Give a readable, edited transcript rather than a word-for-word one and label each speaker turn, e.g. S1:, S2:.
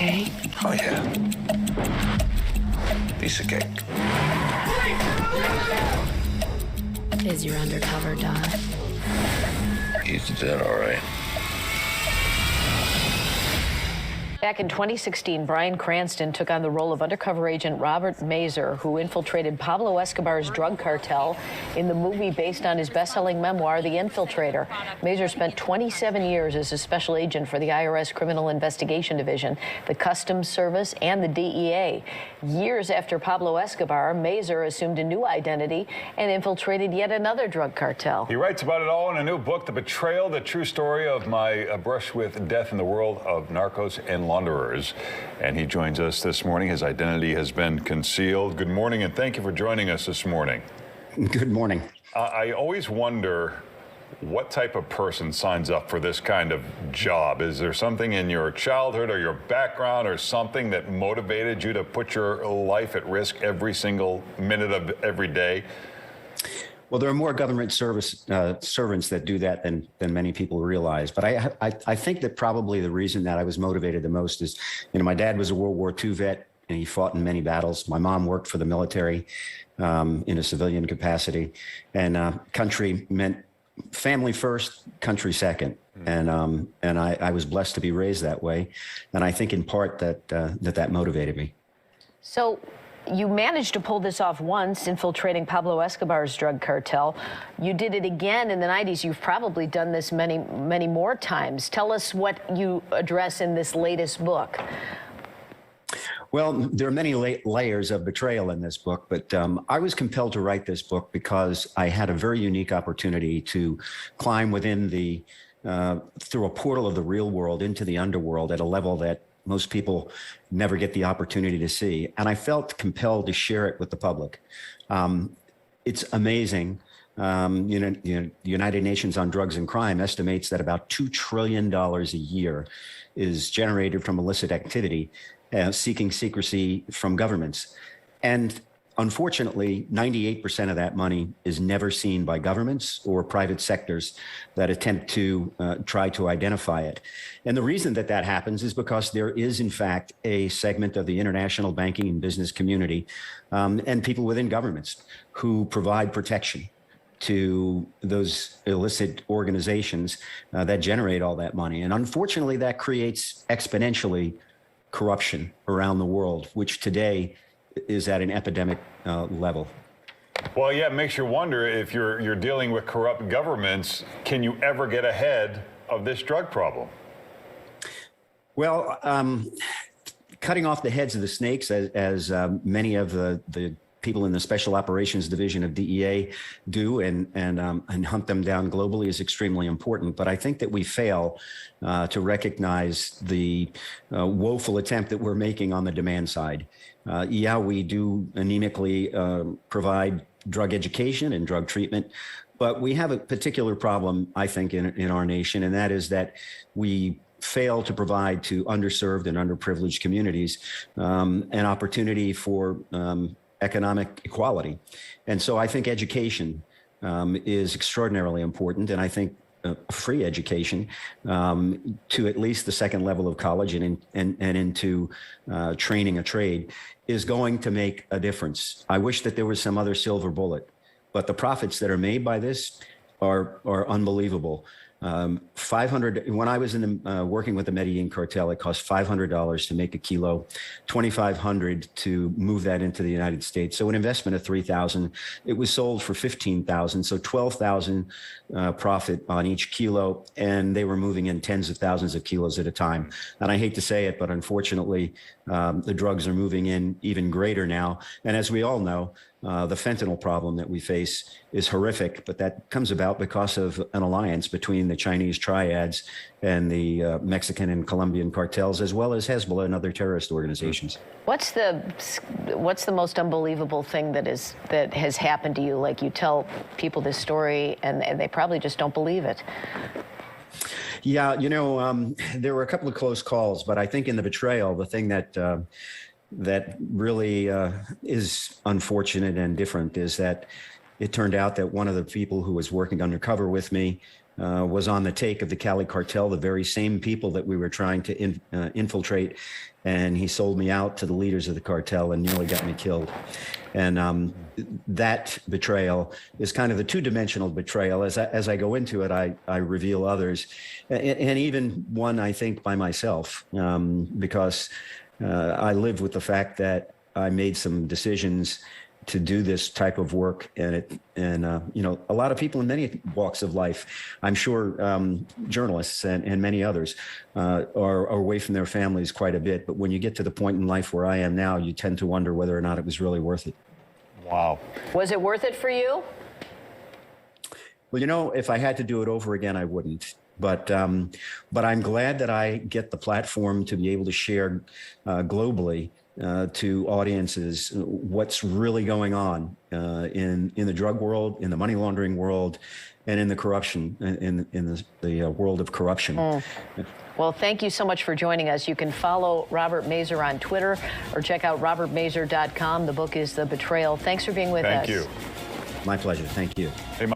S1: okay?
S2: Oh, yeah. Piece of cake.
S1: Is your undercover done?
S2: He's dead, all right.
S3: Back in 2016, Bryan Cranston took on the role of undercover agent Robert Mazur, who infiltrated Pablo Escobar's drug cartel in the movie based on his best-selling memoir, The Infiltrator. Mazur spent 27 years as a special agent for the IRS Criminal Investigation Division, the Customs Service, and the DEA. Years after Pablo Escobar, Mazur assumed a new identity and infiltrated yet another drug cartel.
S4: He writes about it all in a new book, The Betrayal, the true story of my brush with death in the world of Narcos and Launderers. And he joins us this morning. His identity has been concealed. Good morning, and thank you for joining us this morning.
S5: Good morning.
S4: I always wonder what type of person signs up for this kind of job. Is there something in your childhood or your background or something that motivated you to put your life at risk every single minute of every day?
S5: Well, there are more government servants that do that than many people realize. But I think that probably the reason that I was motivated the most is, my dad was a World War II vet, and he fought in many battles. My mom worked for the military in a civilian capacity, and country meant family first, country second. And I was blessed to be raised that way. And I think in part that motivated me.
S3: So you managed to pull this off once, infiltrating Pablo Escobar's drug cartel. You did it again in the 90s. You've probably done this many, many more times. Tell us what you address in this latest book.
S5: Well, there are many layers of betrayal in this book, but I was compelled to write this book because I had a very unique opportunity to climb within through a portal of the real world into the underworld at a level that most people never get the opportunity to see. And I felt compelled to share it with the public. It's amazing. The United Nations on Drugs and Crime estimates that about $2 trillion a year is generated from illicit activity, seeking secrecy from governments. And unfortunately, 98% of that money is never seen by governments or private sectors that attempt to try to identify it. And the reason that happens is because there is, in fact, a segment of the international banking and business community and people within governments who provide protection to those illicit organizations that generate all that money. And unfortunately, that creates exponentially corruption around the world, which today is at an epidemic level.
S4: Well, yeah, it makes you wonder if you're dealing with corrupt governments, can you ever get ahead of this drug problem?
S5: Well, cutting off the heads of the snakes, as many of the people in the Special Operations Division of DEA do, and hunt them down globally is extremely important. But I think that we fail to recognize the woeful attempt that we're making on the demand side. Yeah, we do anemically provide drug education and drug treatment, but we have a particular problem, I think, in our nation, and that is that we fail to provide to underserved and underprivileged communities an opportunity for economic equality. And so I think education is extraordinarily important, and I think free education to at least the second level of college and into training a trade is going to make a difference. I wish that there was some other silver bullet, but the profits that are made by this are unbelievable. 500. When I was working with the Medellin cartel, it cost $500 to make a kilo, $2,500 to move that into the United States. So an investment of $3,000. It was sold for $15,000, so $12,000 profit on each kilo, and they were moving in tens of thousands of kilos at a time. And I hate to say it, but unfortunately, the drugs are moving in even greater now. And as we all know, the fentanyl problem that we face is horrific, but that comes about because of an alliance between the Chinese triads and the Mexican and Colombian cartels, as well as Hezbollah and other terrorist organizations.
S3: What's the most unbelievable thing that has happened to you? Like, you tell people this story and they probably just don't believe it.
S5: Yeah, there were a couple of close calls, but I think in the betrayal, the thing that really is unfortunate and different is that it turned out that one of the people who was working undercover with me was on the take of the Cali cartel, the very same people that we were trying to infiltrate. and he sold me out to the leaders of the cartel and nearly got me killed. And that betrayal is kind of the two-dimensional betrayal. As I go into it, I reveal others, and even one I think by myself, because I live with the fact that I made some decisions to do this type of work, and you know, a lot of people in many walks of life, I'm sure, journalists and many others are away from their families quite a bit. But when you get to the point in life where I am now, you tend to wonder whether or not it was really worth it.
S4: Wow.
S3: Was it worth it for you?
S5: Well, you know, if I had to do it over again, I wouldn't. But I'm glad that I get the platform to be able to share globally to audiences what's really going on in the drug world, in the money laundering world, and in the corruption, in the world of corruption.
S3: Well, thank you so much for joining us. You can follow Robert Mazur on Twitter or check out robertmazur.com. The book is The Betrayal. Thanks for being with us.
S4: Thank you.
S5: My pleasure. Thank you.
S4: Hey,